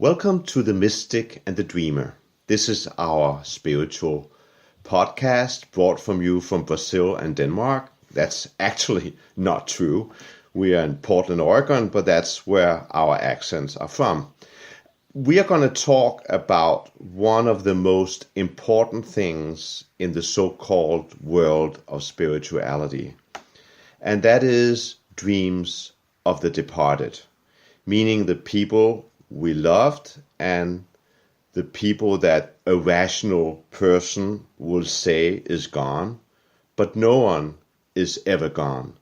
Welcome to The Mystic and the Dreamer. This is our spiritual podcast brought from you from Brazil and Denmark. That's actually not true. We are in Portland, Oregon, but that's where our accents are from. We are going to talk about one of the most important things in the so-called world of spirituality, and that is dreams of the departed, meaning the people we loved and the people that a rational person will say is gone, but no one is ever gone.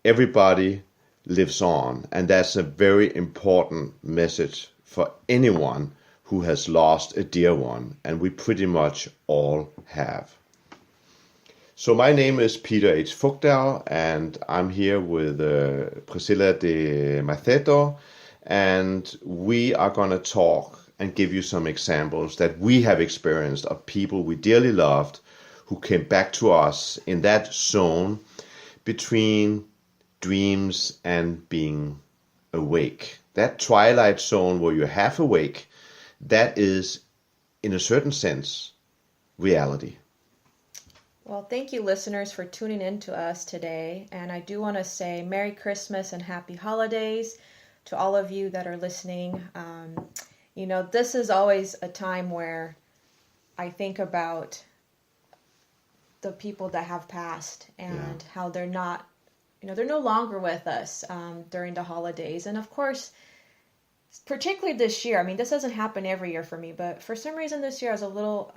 Everybody lives on, and that's a very important message for anyone who has lost a dear one, and we pretty much all have. So my name is Peter H. Fugdal, and I'm here with Priscila de Macedo, and we are going to talk and give you some examples that we have experienced of people we dearly loved who came back to us in that zone between dreams and being awake. That twilight zone where you're half awake, that is, in a certain sense, reality. Well, thank you, listeners, for tuning in to us today. And I do want to say Merry Christmas and Happy Holidays to all of you that are listening. This is always a time where I think about the people that have passed and how they're not, they're no longer with us during the holidays. And of course, particularly this year, this doesn't happen every year for me, but for some reason this year I was a little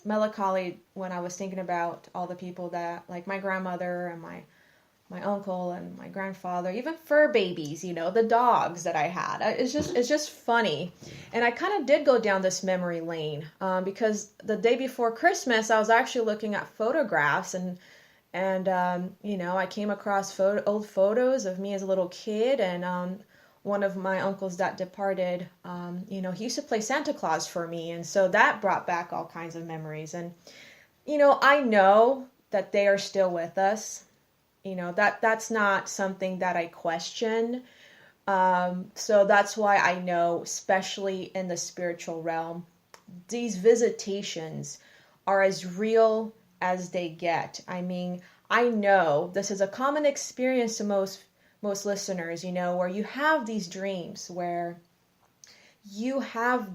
melancholy when I was thinking about all the people that, like my grandmother and my uncle and my grandfather, even fur babies, the dogs that I had. It's just funny. And I kind of did go down this memory lane because the day before Christmas, I was actually looking at photographs and I came across old photos of me as a little kid, and one of my uncles that departed, he used to play Santa Claus for me, and so that brought back all kinds of memories. And I know that they are still with us. That's not something that I question. So that's why I know, especially in the spiritual realm, these visitations are as real as they get. I know this is a common experience to most listeners, where you have these dreams where you have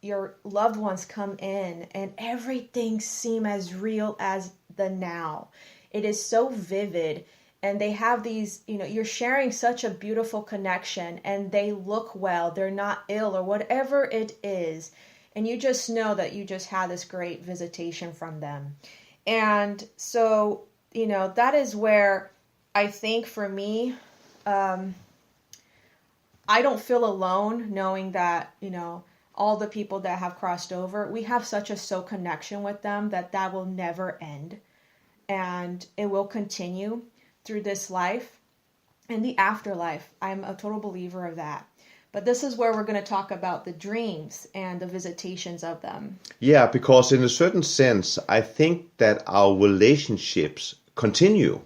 your loved ones come in and everything seems as real as the now. It is so vivid, and they have these, you're sharing such a beautiful connection, and they look well, they're not ill or whatever it is, and you just know that you just had this great visitation from them. And so, that is where I think for me, I don't feel alone knowing that, all the people that have crossed over, we have such a soul connection with them that will never end. And it will continue through this life and the afterlife. I'm a total believer of that. But this is where we're going to talk about the dreams and the visitations of them. Yeah, because in a certain sense, I think that our relationships continue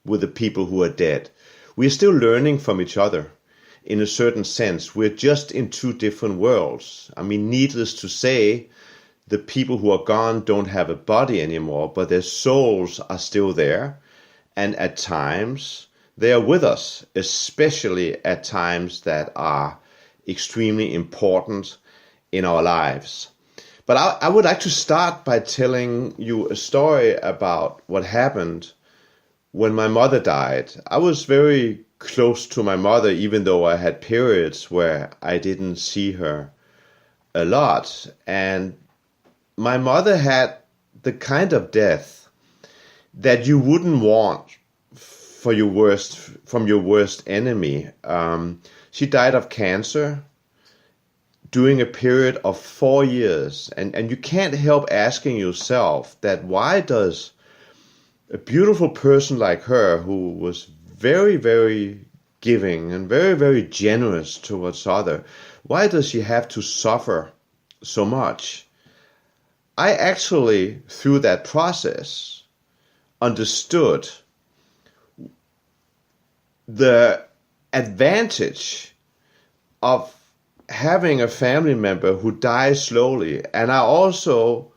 with the people who are dead. We're still learning from each other. In a certain sense, we're just in two different worlds. Needless to say, the people who are gone don't have a body anymore, but their souls are still there. And at times, they are with us, especially at times that are extremely important in our lives. But I would like to start by telling you a story about what happened when my mother died. I was very close to my mother, even though I had periods where I didn't see her a lot. And my mother had the kind of death that you wouldn't want from your worst enemy. She died of cancer during a period of 4 years. And you can't help asking yourself that why does a beautiful person like her, who was very, very giving and very, very generous towards others, why does she have to suffer so much? I actually, through that process, understood the advantage of having a family member who dies slowly. And I also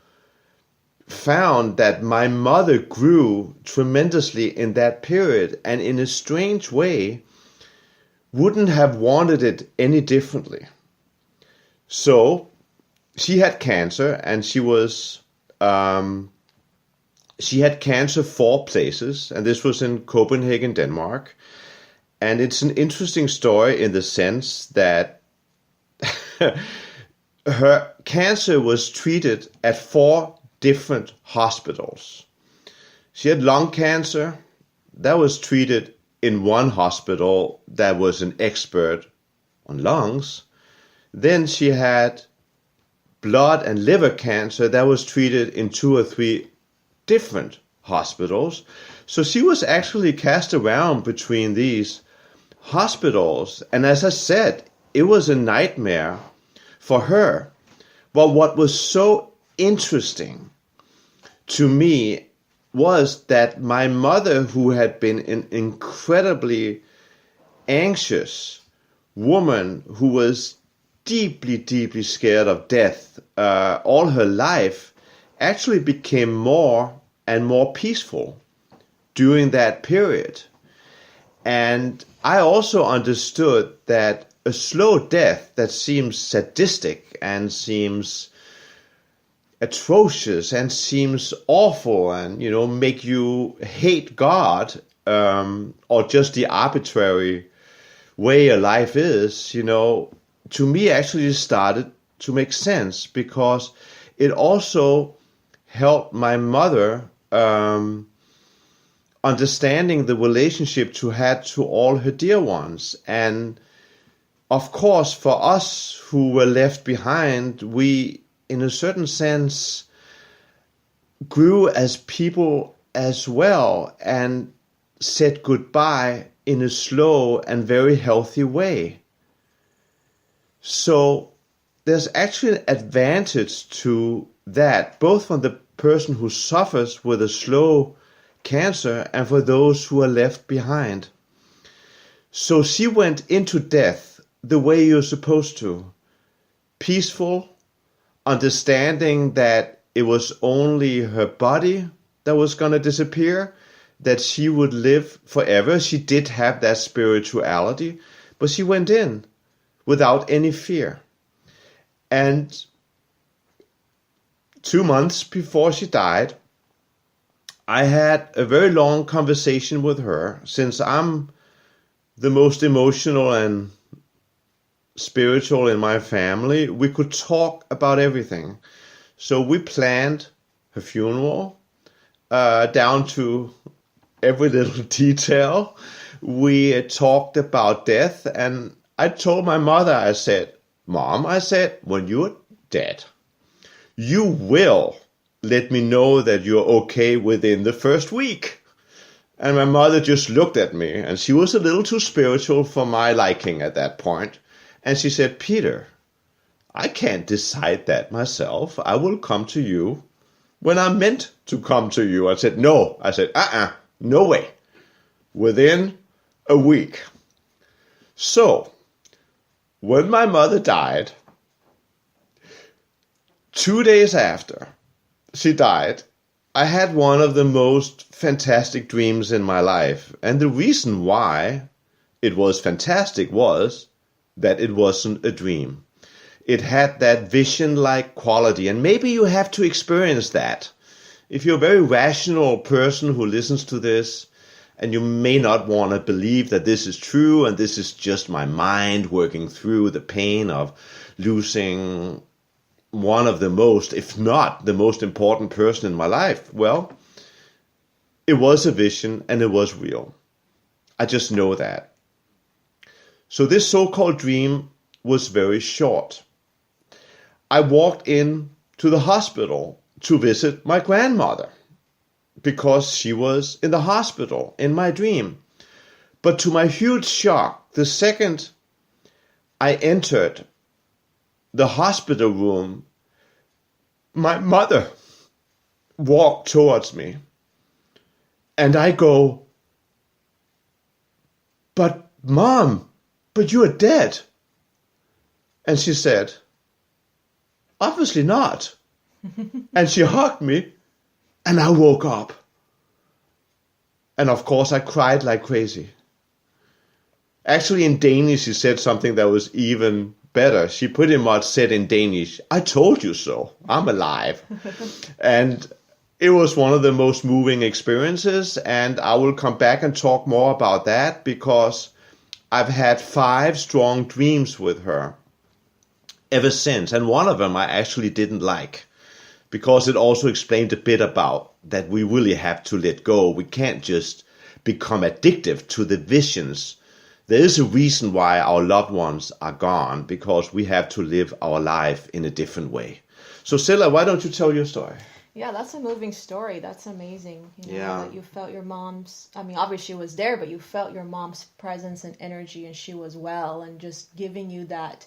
found that my mother grew tremendously in that period, and in a strange way wouldn't have wanted it any differently. So she had cancer, and she had cancer 4 places, and this was in Copenhagen, Denmark. And it's an interesting story in the sense that her cancer was treated at 4 different hospitals. She had lung cancer. That was treated in one hospital that was an expert on lungs. Then she had blood and liver cancer that was treated in 2 or 3 different hospitals. So she was actually cast around between these hospitals. And as I said, it was a nightmare for her. But what was so interesting to me was that my mother, who had been an incredibly anxious woman who was deeply, deeply scared of death all her life, actually became more and more peaceful during that period. And I also understood that a slow death that seems sadistic and seems atrocious and seems awful and, make you hate God, or just the arbitrary way a life is, to me actually started to make sense, because it also helped my mother understanding the relationship she had to all her dear ones. And of course, for us who were left behind, we, in a certain sense, grew as people as well and said goodbye in a slow and very healthy way. So there's actually an advantage to that, both from the person who suffers with a slow cancer and for those who are left behind. So she went into death the way you're supposed to. Peaceful, understanding that it was only her body that was going to disappear, that she would live forever. She did have that spirituality, but she went in without any fear. And 2 months before she died, I had a very long conversation with her. Since I'm the most emotional and spiritual in my family, we could talk about everything. So we planned her funeral down to every little detail. We talked about death, and I told my mother, I said, Mom, I said, when you're dead, you will let me know that you're okay within the first week. And my mother just looked at me, and she was a little too spiritual for my liking at that point. And she said, Peter, I can't decide that myself. I will come to you when I'm meant to come to you. I said, no. I said, no way. Within a week. So, when my mother died, 2 days after she died, I had one of the most fantastic dreams in my life. And the reason why it was fantastic was that it wasn't a dream. It had that vision-like quality. And maybe you have to experience that. If you're a very rational person who listens to this, and you may not want to believe that this is true, and this is just my mind working through the pain of losing one of the most, if not the most important person in my life. Well, it was a vision and it was real. I just know that. So this so-called dream was very short. I walked in to the hospital to visit my grandmother because she was in the hospital in my dream. But to my huge shock, the second I entered the hospital room, my mother walked towards me. And I go, but Mom, but you are dead. And she said, obviously not. And she hugged me, and I woke up. And of course, I cried like crazy. Actually, in Danish, she said something that was even better. She pretty much said in Danish, I told you so. I'm alive. And it was one of the most moving experiences. And I will come back and talk more about that because I've had 5 strong dreams with her ever since. And one of them I actually didn't like because it also explained a bit about that we really have to let go. We can't just become addictive to the visions. There is a reason why our loved ones are gone, because we have to live our life in a different way. So Silla, why don't you tell your story? Yeah, that's a moving story. That's amazing. Yeah. That you felt your mom's, obviously she was there, but you felt your mom's presence and energy and she was well, and just giving you that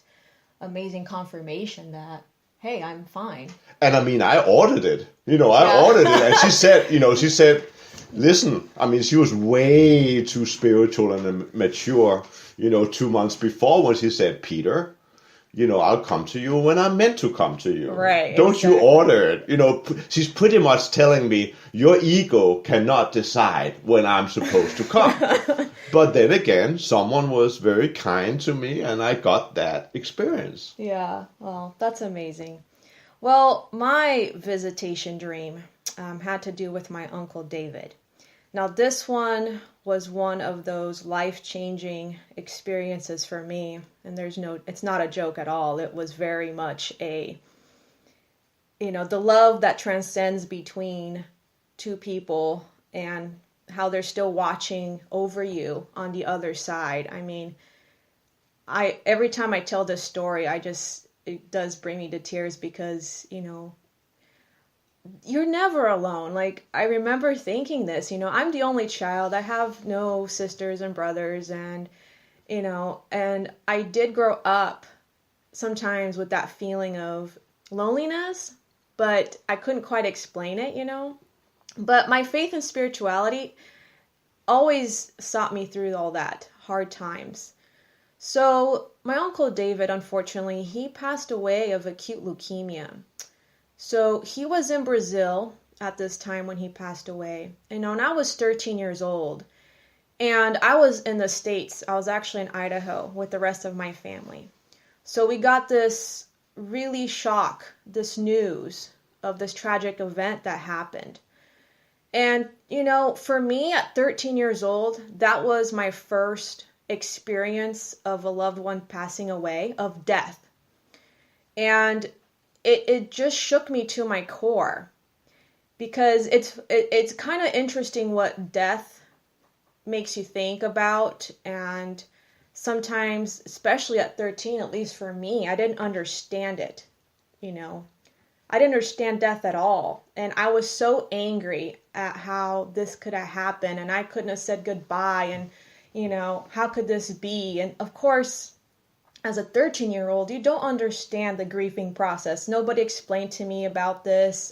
amazing confirmation that, hey, I'm fine. And I ordered it. I ordered it. And she said, listen, she was way too spiritual and mature, 2 months before when she said, Peter, I'll come to you when I'm meant to come to you. Right. Don't exactly. you order it. She's pretty much telling me, your ego cannot decide when I'm supposed to come. But then again, someone was very kind to me and I got that experience. Yeah, well, that's amazing. Well, my visitation dream had to do with my Uncle David. Now, this one was one of those life-changing experiences for me, and it's not a joke at all. It was very much the love that transcends between two people and how they're still watching over you on the other side. Every time I tell this story, it does bring me to tears because, you're never alone. Like, I remember thinking this, I'm the only child. I have no sisters and brothers, and I did grow up sometimes with that feeling of loneliness, but I couldn't quite explain it, But my faith and spirituality always sought me through all that hard times. So my Uncle David, unfortunately, he passed away of acute leukemia. So he was in Brazil at this time when he passed away. And I was 13 years old. And I was in the States. I was actually in Idaho with the rest of my family. So we got this this news of this tragic event that happened. And, for me at 13 years old, that was my first experience of a loved one passing away, of death. And it just shook me to my core, because it's kind of interesting what death makes you think about. And sometimes, especially at 13, at least for me, I didn't understand it. I didn't understand death at all. And I was so angry at how this could have happened, and I couldn't have said goodbye, and how could this be? And of course, as a 13-year-old, you don't understand the grieving process. Nobody explained to me about this.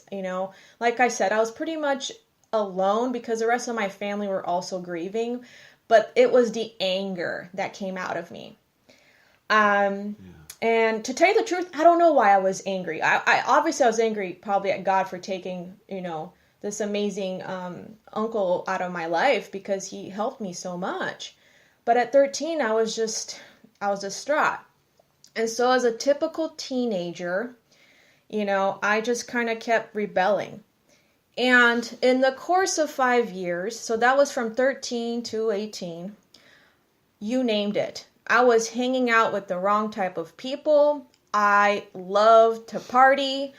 Like I said, I was pretty much alone because the rest of my family were also grieving, but it was the anger that came out of me. And to tell you the truth, I don't know why I was angry. I obviously was angry probably at God for taking, this amazing uncle out of my life, because he helped me so much. But at 13, I was distraught. And so as a typical teenager, I just kind of kept rebelling. And in the course of 5 years, so that was from 13 to 18, you named it. I was hanging out with the wrong type of people. I loved to party,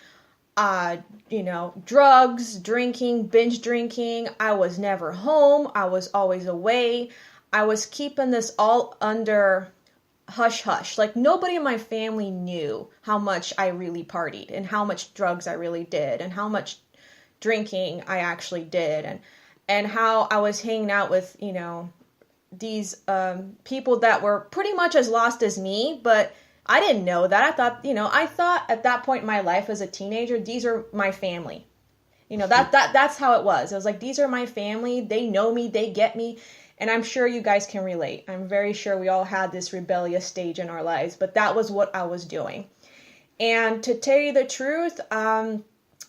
drugs, drinking, binge drinking. I was never home. I was always away. I was keeping this all under hush hush. Like, nobody in my family knew how much I really partied and how much drugs I really did and how much drinking I actually did, and how I was hanging out with, these people that were pretty much as lost as me. But I didn't know that. I thought at that point in my life as a teenager, these are my family. That's how it was. It was like, these are my family. They know me. They get me. And I'm sure you guys can relate. I'm very sure we all had this rebellious stage in our lives, but that was what I was doing. And to tell you the truth, I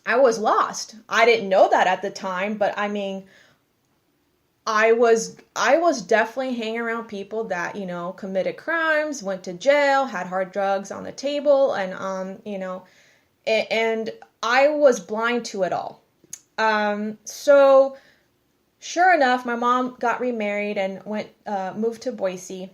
was lost. I didn't know that at the time, but I mean, I was definitely hanging around people that, committed crimes, went to jail, had hard drugs on the table, and and I was blind to it all. So sure enough, my mom got remarried and moved to Boise.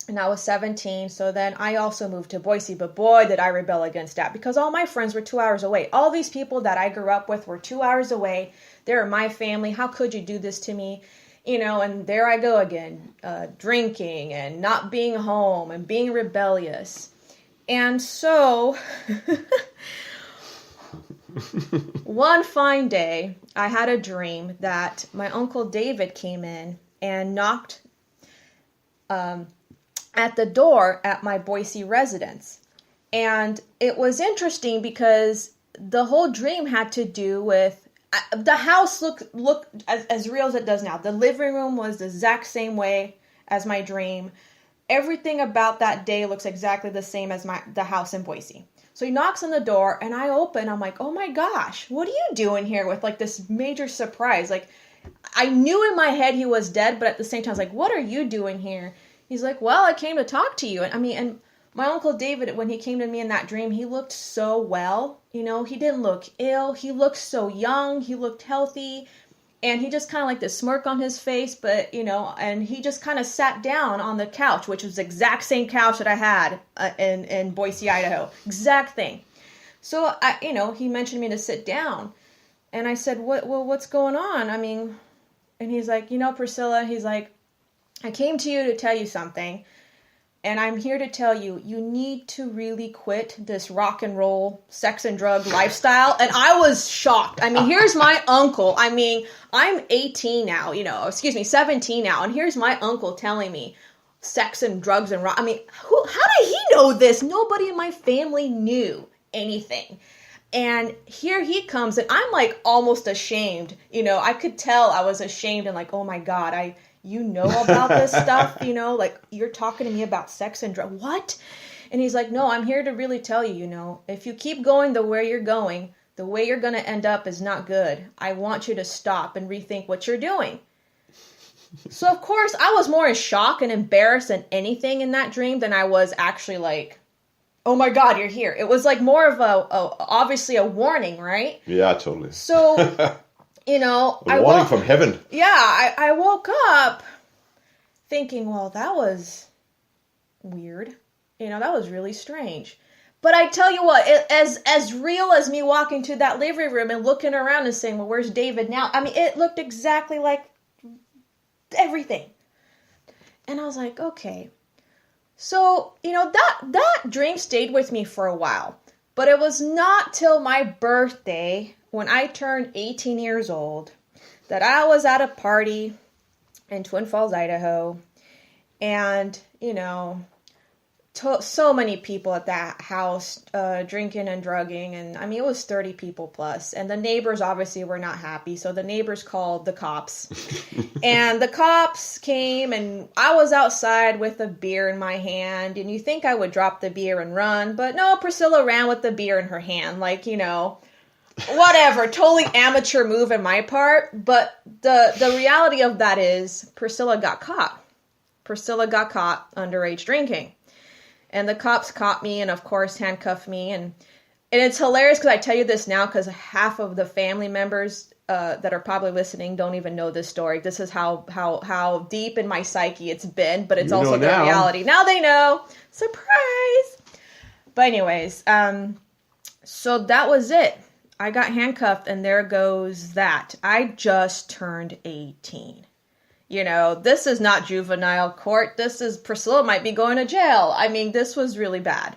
And I was 17, so then I also moved to Boise, but boy, did I rebel against that, because all my friends were 2 hours away. All these people that I grew up with were 2 hours away. They're my family. How could you do this to me? And there I go again, drinking and not being home and being rebellious. And so one fine day, I had a dream that my Uncle David came in and knocked at the door at my Boise residence. And it was interesting because the whole dream had to do with the house looked as real as it does now. The living room was the exact same way as my dream. Everything about that day looks exactly the same as the house in Boise. So he knocks on the door and I open. I'm like, oh my gosh, what are you doing here, with like this major surprise? Like, I knew in my head he was dead, but at the same time I was like, what are you doing here? He's like, well, I came to talk to you. And my Uncle David, when he came to me in that dream, he looked so well. He didn't look ill. He looked so young. He looked healthy. And he just kind of like this smirk on his face, but, and he just kind of sat down on the couch, which was the exact same couch that I had in Boise, Idaho. Exact thing. So, he mentioned me to sit down. And I said, what's going on? And he's like, Priscilla, he's like, I came to you to tell you something, and I'm here to tell you, you need to really quit this rock and roll, sex and drug lifestyle. And I was shocked. Here's my uncle. I'm 18 now, 17 now, and here's my uncle telling me sex and drugs and rock. How did he know this? Nobody in my family knew anything. And here he comes, and I'm like almost ashamed. I could tell I was ashamed and like, oh my God, you know about this stuff, like you're talking to me about sex and drugs. What? And he's like, no, I'm here to really tell you, if you keep going the way you're going, the way you're going to end up is not good. I want you to stop and rethink what you're doing. So of course I was more in shock and embarrassed than anything in that dream than I was actually like, oh my God, you're here. It was like more of obviously a warning, right? Yeah, totally. So, a warning from heaven. Yeah, I woke up thinking, well, that was weird. That was really strange. But I tell you what, as real as me walking to that living room and looking around and saying, well, where's David now? It looked exactly like everything. And I was like, okay. So, that dream stayed with me for a while. But it was not till my birthday, when I turned 18 years old, that I was at a party in Twin Falls, Idaho. And, so many people at that house drinking and drugging. And, it was 30 people plus. And the neighbors obviously were not happy. So the neighbors called the cops. And the cops came, and I was outside with a beer in my hand. And you think I would drop the beer and run. But no, Priscilla ran with the beer in her hand. Like, whatever. Totally amateur move on my part. But the reality of that is Priscilla got caught. Priscilla got caught underage drinking. And the cops caught me and, of course, handcuffed me. And it's hilarious because I tell you this now because half of the family members that are probably listening don't even know this story. This is how deep in my psyche it's been, but it's also the reality. Now they know. Surprise! But anyways, so that was it. I got handcuffed, and there goes that. I just turned 18. This is not juvenile court. This is Priscilla might be going to jail. This was really bad.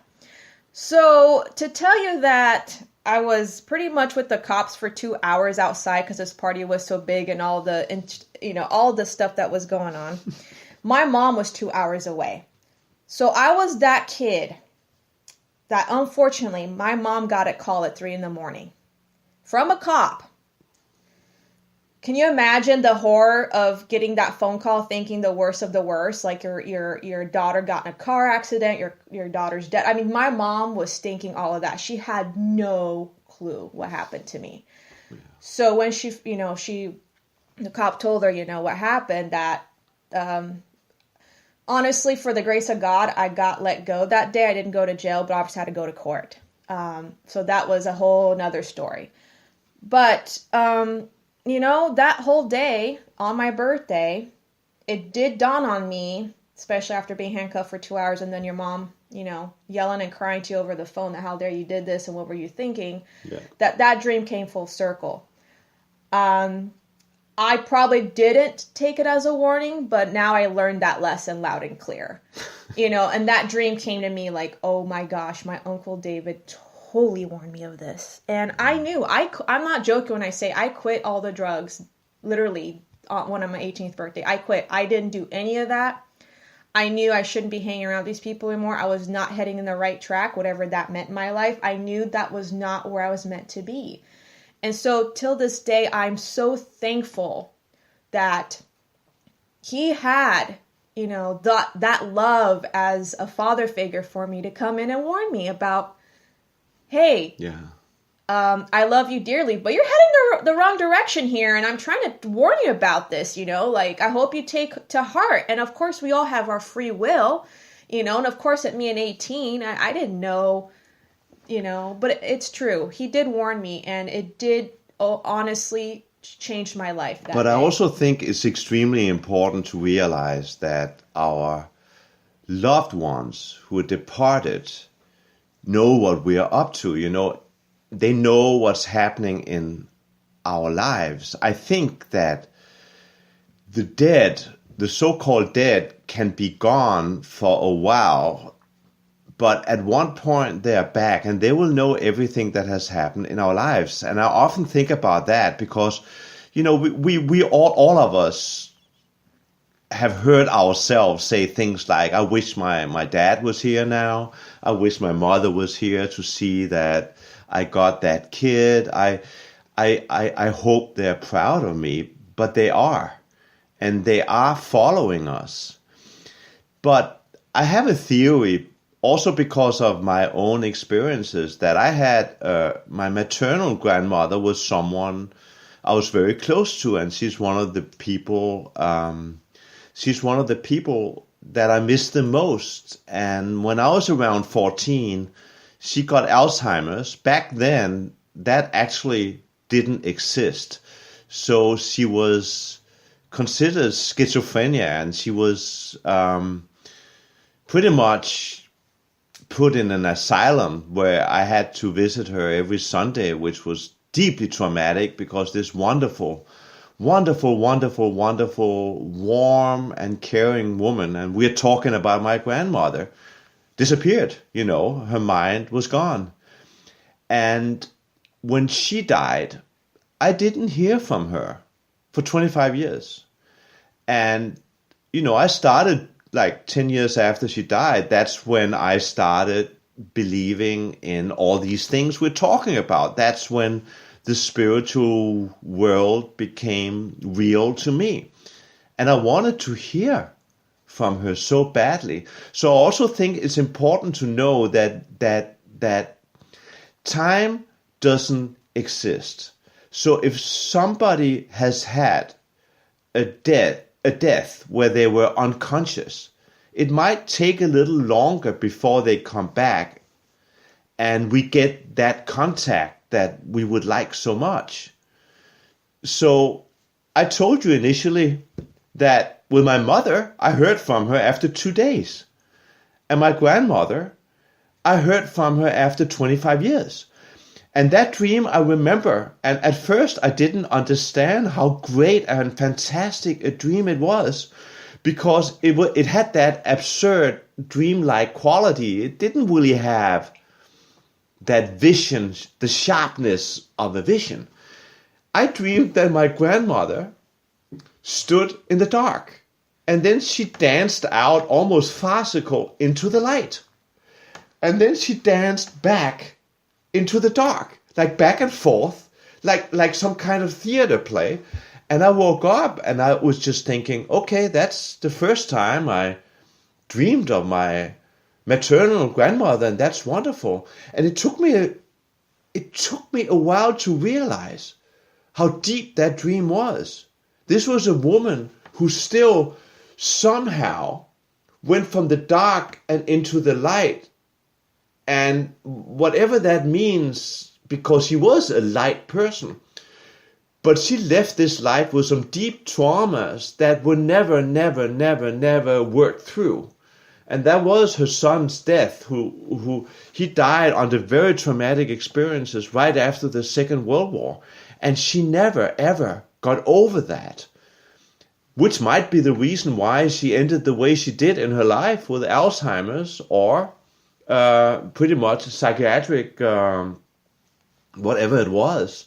So to tell you that I was pretty much with the cops for 2 hours outside because this party was so big and all the stuff that was going on. My mom was 2 hours away. So I was that kid that unfortunately my mom got a call at 3 a.m. from a cop. can you imagine the horror of getting that phone call thinking the worst of the worst? Like your daughter got in a car accident, your daughter's dead. I mean, my mom was thinking all of that. She had no clue what happened to me. Yeah. So when the cop told her, what happened, that honestly, for the grace of God, I got let go that day. I didn't go to jail, but I obviously had to go to court. So that was a whole nother story. But, that whole day on my birthday, it did dawn on me, especially after being handcuffed for 2 hours and then your mom, yelling and crying to you over the phone that how dare you did this and what were you thinking, that dream came full circle. I probably didn't take it as a warning, but now I learned that lesson loud and clear, and that dream came to me like, oh my gosh, my Uncle David totally warned me of this. And I knew, I'm not joking when I say I quit all the drugs, literally on one of my 18th birthday. I quit. I didn't do any of that. I knew I shouldn't be hanging around these people anymore. I was not heading in the right track, whatever that meant in my life. I knew that was not where I was meant to be. And so till this day, I'm so thankful that he had, that love as a father figure for me to come in and warn me about, hey, I love you dearly, but you're heading the wrong direction here. And I'm trying to warn you about this, I hope you take to heart. And of course, we all have our free will, and of course, at me at 18, I didn't know, but it's true. He did warn me, and it did honestly change my life. But day. I also think it's extremely important to realize that our loved ones who are departed know what we are up to. They know what's happening in our lives. I think that the dead, the so-called dead, can be gone for a while, but at one point they are back and they will know everything that has happened in our lives. And I often think about that because, we all of us have heard ourselves say things like, I wish my dad was here now. I wish my mother was here to see that I got that kid. I hope they're proud of me, but they are. And they are following us. But I have a theory, also because of my own experiences, that I had my maternal grandmother was someone I was very close to, and she's one of the people. She's one of the people that I miss the most. And when I was around 14, she got Alzheimer's. Back then, that actually didn't exist. So she was considered schizophrenia, and she was pretty much put in an asylum where I had to visit her every Sunday, which was deeply traumatic because this wonderful, warm and caring woman, and we're talking about my grandmother, disappeared. Her mind was gone. And when she died, I didn't hear from her for 25 years. And, I started like 10 years after she died. That's when I started believing in all these things we're talking about. That's when the spiritual world became real to me. And I wanted to hear from her so badly. So I also think it's important to know that time doesn't exist. So if somebody has had a death where they were unconscious, it might take a little longer before they come back and we get that contact that we would like so much. So I told you initially that with my mother, I heard from her after 2 days. And my grandmother, I heard from her after 25 years. And that dream I remember. And at first I didn't understand how great and fantastic a dream it was, because it had that absurd dreamlike quality. It didn't really have that vision, the sharpness of a vision. I dreamed that my grandmother stood in the dark, and then she danced out almost farcical into the light. And then she danced back into the dark, like back and forth, like some kind of theater play. And I woke up and I was just thinking, okay, that's the first time I dreamed of my maternal grandmother, and that's wonderful. And it took me a while to realize how deep that dream was. This was a woman who still somehow went from the dark and into the light. And whatever that means, because she was a light person. But she left this life with some deep traumas that were never worked through. And that was her son's death, who he died under very traumatic experiences right after the Second World War. And she never, ever got over that, which might be the reason why she ended the way she did in her life with Alzheimer's or pretty much psychiatric, whatever it was.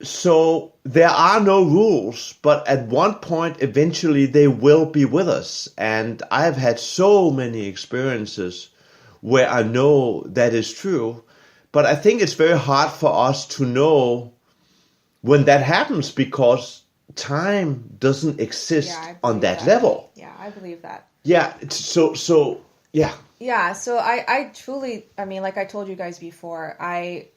So there are no rules, but at one point, eventually, they will be with us. And I've had so many experiences where I know that is true. But I think it's very hard for us to know when that happens because time doesn't exist on that level. Yeah, I believe that. Yeah, so yeah. Yeah, so I truly, I mean, like I told you guys before, I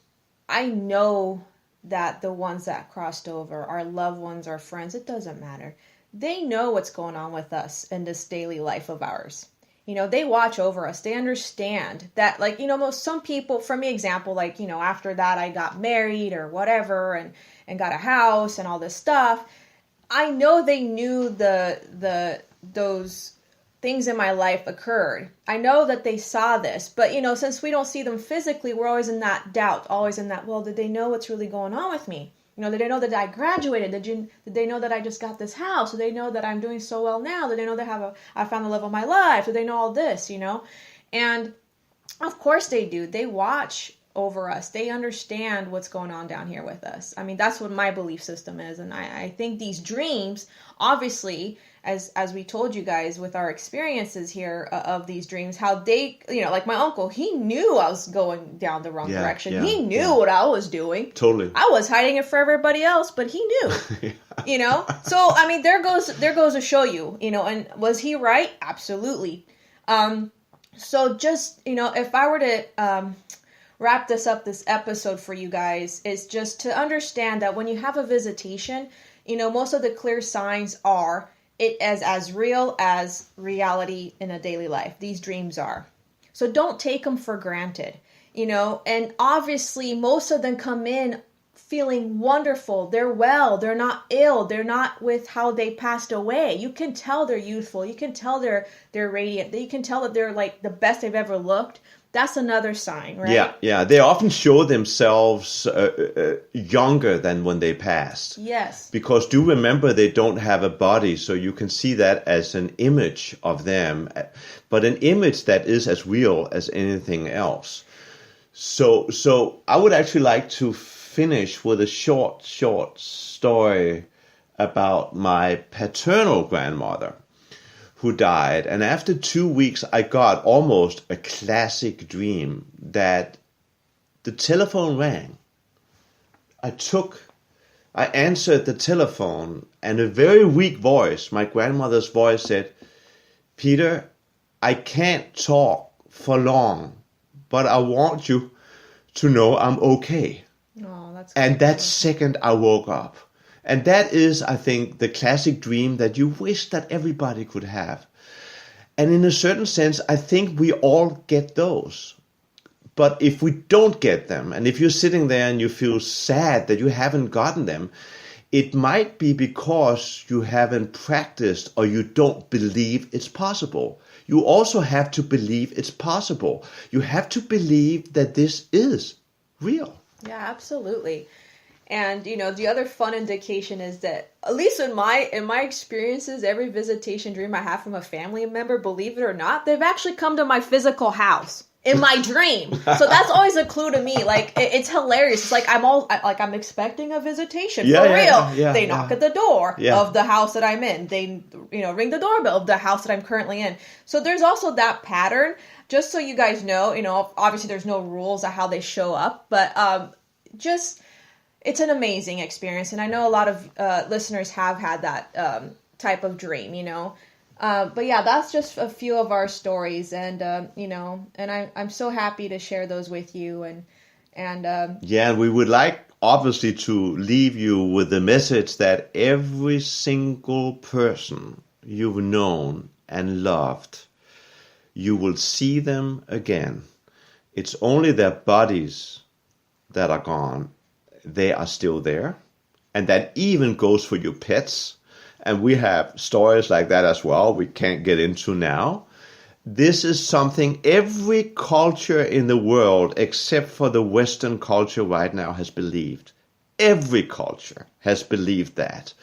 know that the ones that crossed over, our loved ones, our friends, it doesn't matter. They know what's going on with us in this daily life of ours. You know, they watch over us. They understand that, like, you know, some people, for me, example, like, you know, after that I got married or whatever and got a house and all this stuff. I know they knew those things in my life occurred. I know that they saw this, but, you know, since we don't see them physically, we're always in that doubt, always in that, well, did they know what's really going on with me? You know, did they know that I graduated? Did they know that I just got this house? Did they know that I'm doing so well now? Did they know that I found the love of my life? Did they know all this, you know? And of course they do. They watch over us. They understand what's going on down here with us. I mean, that's what my belief system is. And I think these dreams, obviously, as we told you guys with our experiences here of these dreams, how they, you know, like my uncle, he knew I was going down the wrong direction. He knew what I was doing. Totally. I was hiding it for everybody else, but he knew, you know? So, I mean, there goes to show you, you know, and was he right? Absolutely. So just, you know, if I were to, wrap this episode for you guys, is just to understand that when you have a visitation, you know, most of the clear signs are it as real as reality in a daily life. These dreams are. So don't take them for granted, you know, and obviously most of them come in feeling wonderful. They're well, they're not ill, they're not with how they passed away. You can tell they're youthful. You can tell they're radiant. You can tell that they're like the best they've ever looked. That's another sign, right? Yeah. They often show themselves younger than when they passed. Yes. Because do remember they don't have a body, so you can see that as an image of them, but an image that is as real as anything else. So I would actually like to finish with a short story about my paternal grandmother, who died. And after 2 weeks, I got almost a classic dream that the telephone rang. I answered the telephone, and a very weak voice, my grandmother's voice, said, "Peter, I can't talk for long, but I want you to know I'm okay." Oh, that's and cool. that second I woke up. And that is, I think, the classic dream that you wish that everybody could have. And in a certain sense, I think we all get those. But if we don't get them, and if you're sitting there and you feel sad that you haven't gotten them, it might be because you haven't practiced or you don't believe it's possible. You also have to believe it's possible. You have to believe that this is real. Yeah, absolutely. And, you know, the other fun indication is that, at least in my experiences, every visitation dream I have from a family member, believe it or not, they've actually come to my physical house in my dream. So that's always a clue to me. Like, it's hilarious. It's like I'm expecting a visitation for real. They knock at the door of the house that I'm in. They, you know, ring the doorbell of the house that I'm currently in. So there's also that pattern. Just so you guys know, you know, obviously there's no rules on how they show up, but just it's an amazing experience. And I know a lot of listeners have had that type of dream, you know. But yeah, that's just a few of our stories, and you know, and I'm so happy to share those with you, and Yeah, we would like obviously to leave you with the message that every single person you've known and loved, you will see them again. It's only their bodies that are gone. They are still there. And that even goes for your pets. And we have stories like that as well, we can't get into now. This is something every culture in the world, except for the Western culture right now, has believed. Every culture has believed that.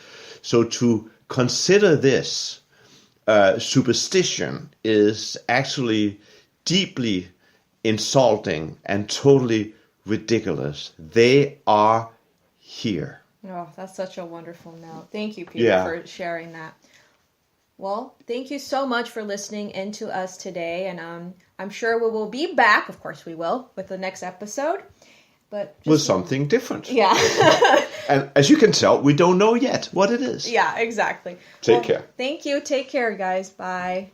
So to consider this superstition is actually deeply insulting and totally ridiculous. They are here. oh, that's such a wonderful note. Thank you, Peter, for sharing that. Well, thank you so much for listening in to us today, and I'm sure we will be back. Of course, we will with the next episode, but with something different. Yeah. And as you can tell, we don't know yet what it is. Yeah, exactly. Take care. Thank you. Take care, guys. Bye.